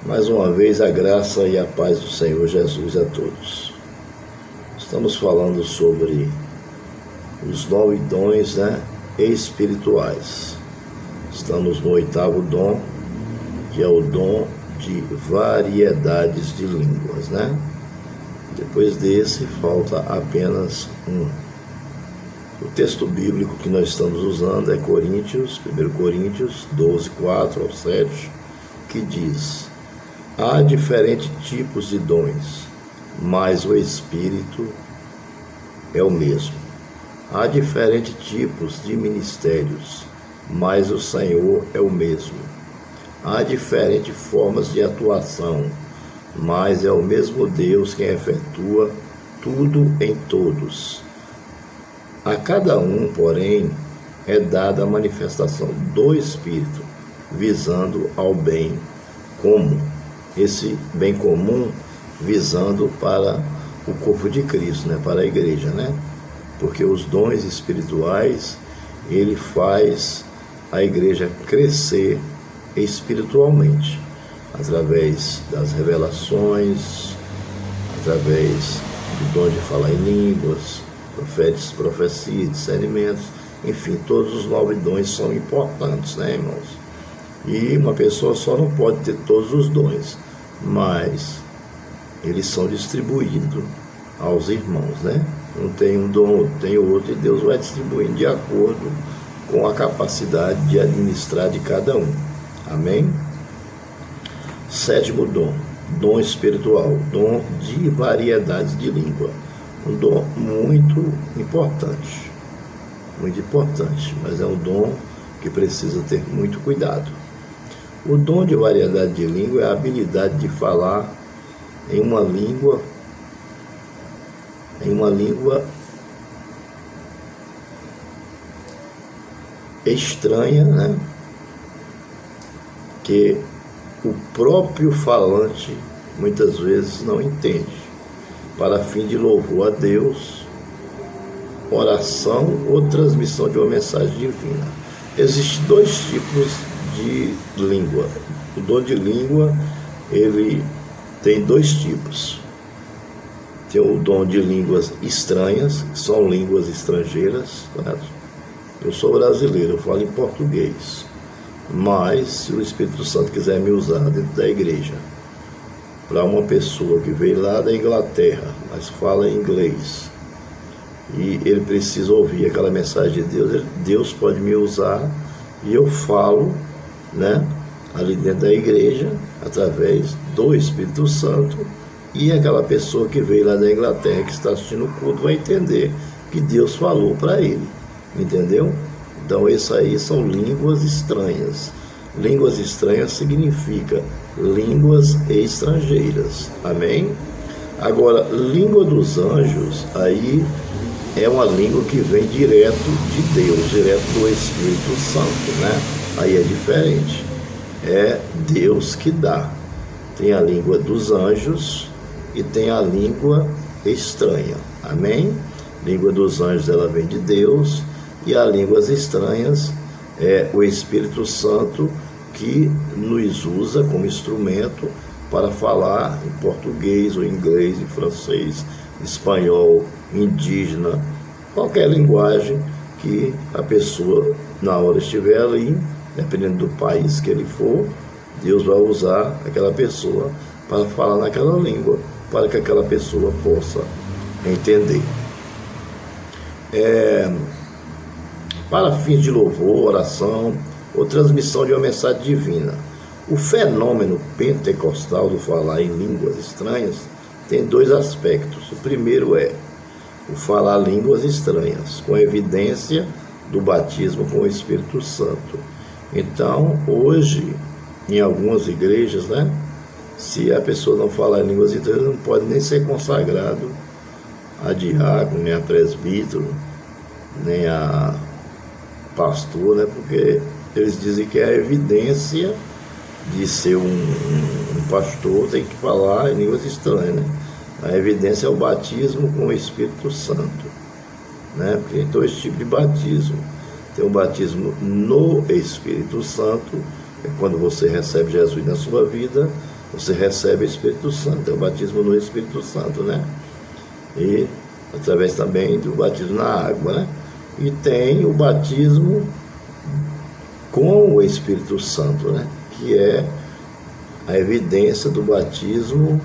Mais uma vez, a graça e a paz do Senhor Jesus a todos. Estamos falando sobre os 9 dons, espirituais. Estamos no 8º dom, que é o dom de variedades de línguas, Depois desse, falta apenas um. O texto bíblico que nós estamos usando é 1 Coríntios 12, 4 ao 7, que diz: há diferentes tipos de dons, mas o Espírito é o mesmo. Há diferentes tipos de ministérios, mas o Senhor é o mesmo. Há diferentes formas de atuação, mas é o mesmo Deus quem efetua tudo em todos. A cada um, porém, é dada a manifestação do Espírito, visando ao bem comum. Esse bem comum visando para o corpo de Cristo, para a igreja, Porque os dons espirituais, ele faz a igreja crescer espiritualmente, através das revelações, através do dom de falar em línguas, profecia, discernimentos, enfim, todos os 9 dons são importantes, irmãos? E uma pessoa só não pode ter todos os dons, mas eles são distribuídos aos irmãos, Não tem um dom, tem outro, e Deus vai distribuindo de acordo com a capacidade de administrar de cada um. Amém? 7º dom, dom espiritual, dom de variedades de língua. Um dom muito importante, mas é um dom que precisa ter muito cuidado. O dom de variedade de língua é a habilidade de falar em uma língua estranha, que o próprio falante muitas vezes não entende, para fim de louvor a Deus, oração ou transmissão de uma mensagem divina. Existem 2 tipos de língua. O dom de língua, ele tem 2 tipos. Tem o dom de línguas estranhas, que são línguas estrangeiras, Eu sou brasileiro, eu falo em português, mas se o Espírito Santo quiser me usar dentro da igreja, para uma pessoa que veio lá da Inglaterra, mas fala inglês, e ele precisa ouvir aquela mensagem de Deus, Deus pode me usar, e eu falo, ali dentro da igreja, através do Espírito Santo, e aquela pessoa que veio lá da Inglaterra, que está assistindo o culto, vai entender que Deus falou para ele, entendeu? Então, essas aí são línguas estranhas. Línguas estranhas significa línguas estrangeiras, amém? Agora, língua dos anjos, aí é uma língua que vem direto de Deus, direto do Espírito Santo, Aí é diferente, é Deus que dá. Tem a língua dos anjos e tem a língua estranha, amém? Língua dos anjos, ela vem de Deus, e as línguas estranhas é o Espírito Santo que nos usa como instrumento para falar em português ou inglês, em francês, espanhol, indígena, qualquer linguagem que a pessoa, na hora estiver ali, dependendo do país que ele for, Deus vai usar aquela pessoa para falar naquela língua, para que aquela pessoa possa entender. Para fins de louvor, oração ou transmissão de uma mensagem divina. O fenômeno pentecostal do falar em línguas estranhas tem 2 aspectos. O primeiro é o falar línguas estranhas, com evidência do batismo com o Espírito Santo. Então, hoje, em algumas igrejas, se a pessoa não falar em línguas estranhas, não pode nem ser consagrado a diácono, nem a presbítero, nem a pastor, porque eles dizem que é a evidência de ser um pastor, tem que falar em línguas estranhas, A evidência é o batismo com o Espírito Santo, Porque tem 2 tipos de batismo. Tem o batismo no Espírito Santo, é quando você recebe Jesus na sua vida, você recebe o Espírito Santo, é o batismo no Espírito Santo, né? E através também do batismo na água, né? E tem o batismo com o Espírito Santo, né? Que é a evidência do batismo,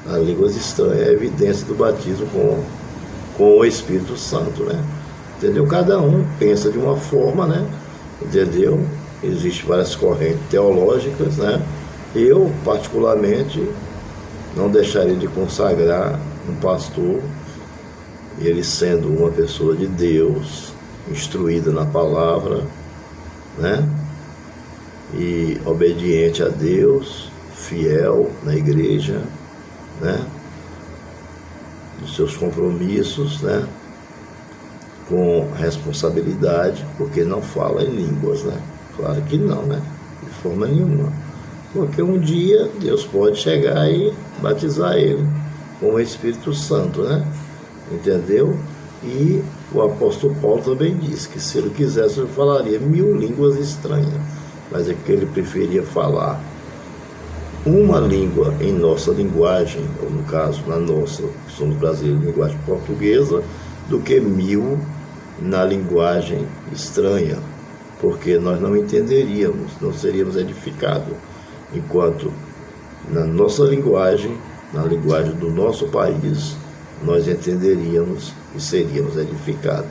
a línguas estranhas, é a evidência do batismo com o Espírito Santo, né? Entendeu? Cada um pensa de uma forma, né? Entendeu? Existem várias correntes teológicas, né? Eu, particularmente, não deixaria de consagrar um pastor, ele sendo uma pessoa de Deus, instruída na palavra, né? E obediente a Deus, fiel na igreja, né? Dos seus compromissos, né? Com responsabilidade, porque não fala em línguas, né? Claro que não, né? De forma nenhuma. Porque um dia Deus pode chegar e batizar ele com o Espírito Santo, né? Entendeu? E o apóstolo Paulo também disse que se ele quisesse ele falaria 1000 línguas estranhas, mas é que ele preferia falar uma língua em nossa linguagem, ou no caso na nossa, que somos brasileiros, linguagem portuguesa, do que 1000 na linguagem estranha, porque nós não entenderíamos, não seríamos edificados, enquanto na nossa linguagem, na linguagem do nosso país, nós entenderíamos e seríamos edificados.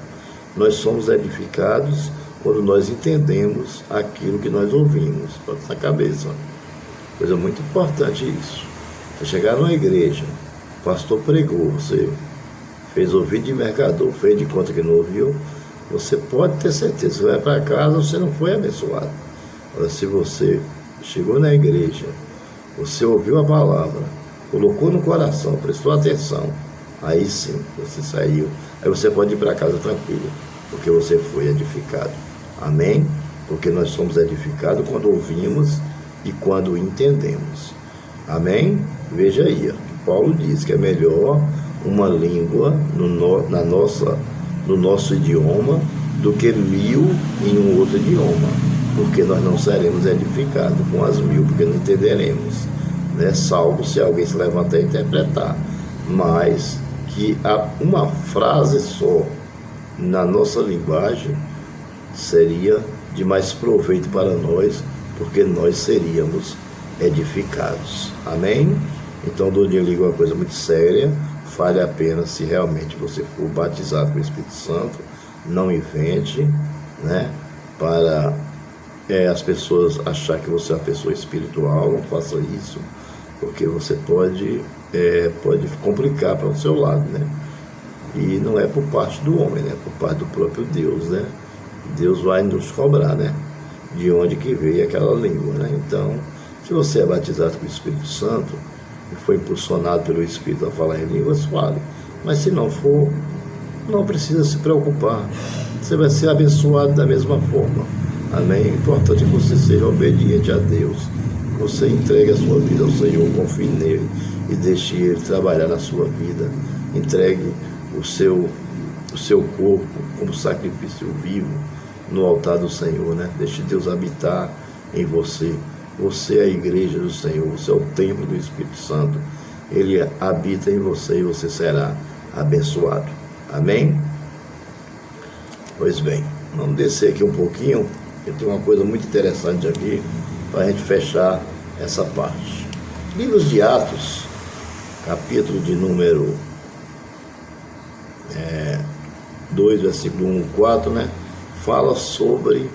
Nós somos edificados quando nós entendemos aquilo que nós ouvimos. Bota na cabeça. Coisa muito importante isso. Você chegar numa igreja, o pastor pregou, você fez ouvido de mercador, fez de conta que não ouviu, você pode ter certeza, você vai para casa, você não foi abençoado. Agora, se você chegou na igreja, você ouviu a palavra, colocou no coração, prestou atenção, aí sim, você saiu, aí você pode ir para casa tranquilo, porque você foi edificado. Amém? Porque nós somos edificados quando ouvimos e quando entendemos. Amém? Veja aí, Paulo diz que é melhor uma língua no nosso idioma do que 1000 em um outro idioma, porque nós não seremos edificados com as 1000, porque não entenderemos, né? Salvo se alguém se levantar e interpretar, mas que uma frase só na nossa linguagem seria de mais proveito para nós, porque nós seríamos edificados. Amém? Então, do dia liga uma coisa muito séria, vale a pena se realmente você for batizado com o Espírito Santo, não invente, né? Para as pessoas achar que você é uma pessoa espiritual, não faça isso, porque você pode complicar para o seu lado, né? E não é por parte do homem, né? É por parte do próprio Deus, né? Deus vai nos cobrar, né? De onde que veio aquela língua, né? Então, se você é batizado com o Espírito Santo e foi impulsionado pelo Espírito a falar em línguas, fale. Mas se não for, não precisa se preocupar. Você vai ser abençoado da mesma forma. Amém? O importante é que você seja obediente a Deus. Você entregue a sua vida ao Senhor, confie nele e deixe ele trabalhar na sua vida. Entregue o seu corpo como sacrifício vivo no altar do Senhor, né? Deixe Deus habitar em você. Você é a igreja do Senhor, você é o templo do Espírito Santo. Ele habita em você e você será abençoado. Amém? Pois bem, vamos descer aqui um pouquinho. Eu tenho uma coisa muito interessante aqui para a gente fechar essa parte. Livros de Atos, capítulo de número 2, versículo 1 e 4, né? Fala sobre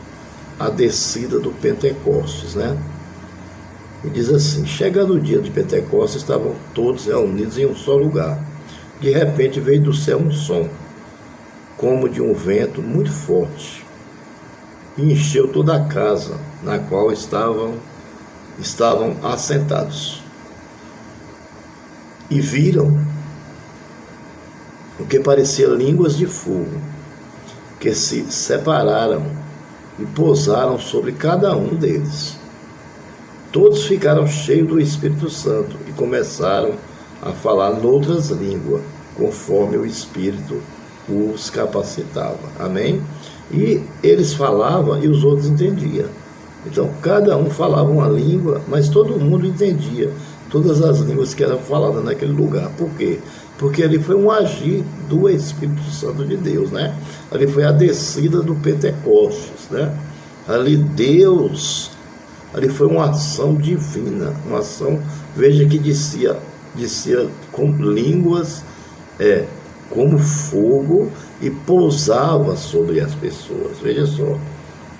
a descida do Pentecostes, né? E diz assim: chegando o dia de Pentecostes, estavam todos reunidos em um só lugar. De repente veio do céu um som, como de um vento muito forte, e encheu toda a casa na qual estavam assentados. E viram o que parecia línguas de fogo, que se separaram e pousaram sobre cada um deles. Todos ficaram cheios do Espírito Santo e começaram a falar noutras línguas, conforme o Espírito os capacitava. Amém? E eles falavam e os outros entendiam. Então, cada um falava uma língua, mas todo mundo entendia todas as línguas que eram faladas naquele lugar. Por quê? Porque ali foi um agir do Espírito Santo de Deus, né? Ali foi a descida do Pentecostes, né? Ali foi uma ação divina, uma ação, veja que descia com línguas, como fogo, e pousava sobre as pessoas. Veja só,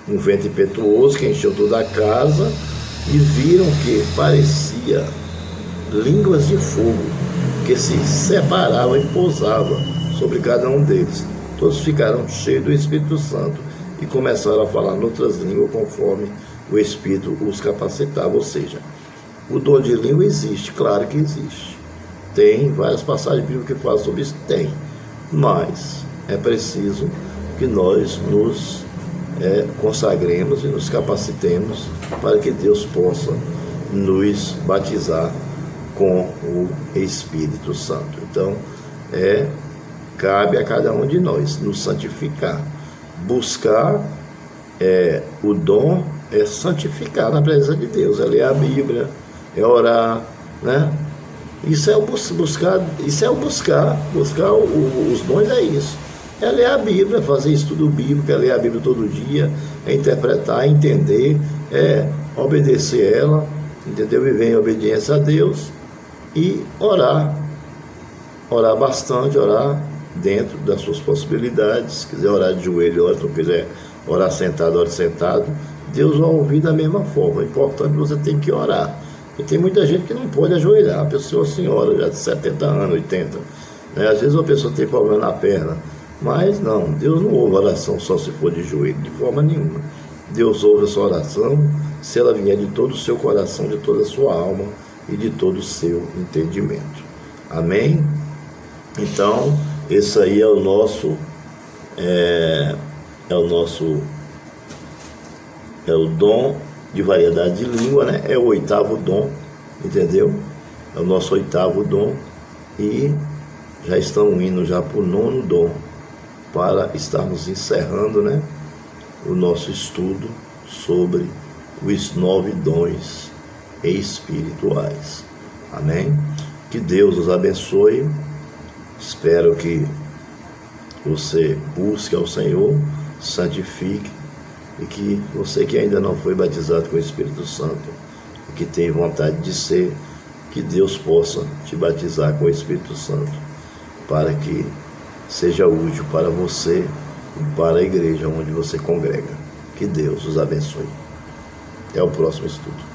um vento impetuoso que encheu toda a casa, e viram que parecia línguas de fogo, que se separavam e pousavam sobre cada um deles. Todos ficaram cheios do Espírito Santo e começaram a falar em outras línguas conforme o Espírito os capacitava. Ou seja, o dom de língua existe, claro que existe. Tem várias passagens bíblicas que falam sobre isso, tem. Mas é preciso que nós nos consagremos e nos capacitemos para que Deus possa nos batizar com o Espírito Santo. Então, cabe a cada um de nós nos santificar. Buscar o dom é santificar na presença de Deus, é ler a Bíblia, é orar, né? Isso é o buscar, os dons, é isso. É ler a Bíblia, fazer estudo bíblico, é ler a Bíblia todo dia, é interpretar, entender, é obedecer ela, entendeu? Viver em obediência a Deus e orar bastante, orar dentro das suas possibilidades. Se quiser orar de joelho, ora. Se não quiser orar sentado, ore sentado. Deus vai ouvir da mesma forma. O importante é que você tem que orar. E tem muita gente que não pode ajoelhar. A pessoa, senhora, já de 70 anos, 80. Né? Às vezes uma pessoa tem problema na perna. Mas não, Deus não ouve a oração só se for de joelho, de forma nenhuma. Deus ouve a sua oração se ela vier de todo o seu coração, de toda a sua alma e de todo o seu entendimento. Amém? Então, esse aí é o dom de variedade de língua, né? É o 8º dom, entendeu? É o nosso 8º dom, e já estamos indo já para o 9º dom, para estarmos encerrando, né, o nosso estudo sobre os 9 dons espirituais. Amém? Que Deus os abençoe. Espero que você busque ao Senhor, santifique, e que você que ainda não foi batizado com o Espírito Santo e que tem vontade de ser, que Deus possa te batizar com o Espírito Santo, para que seja útil para você e para a igreja onde você congrega. Que Deus os abençoe. Até o próximo estudo.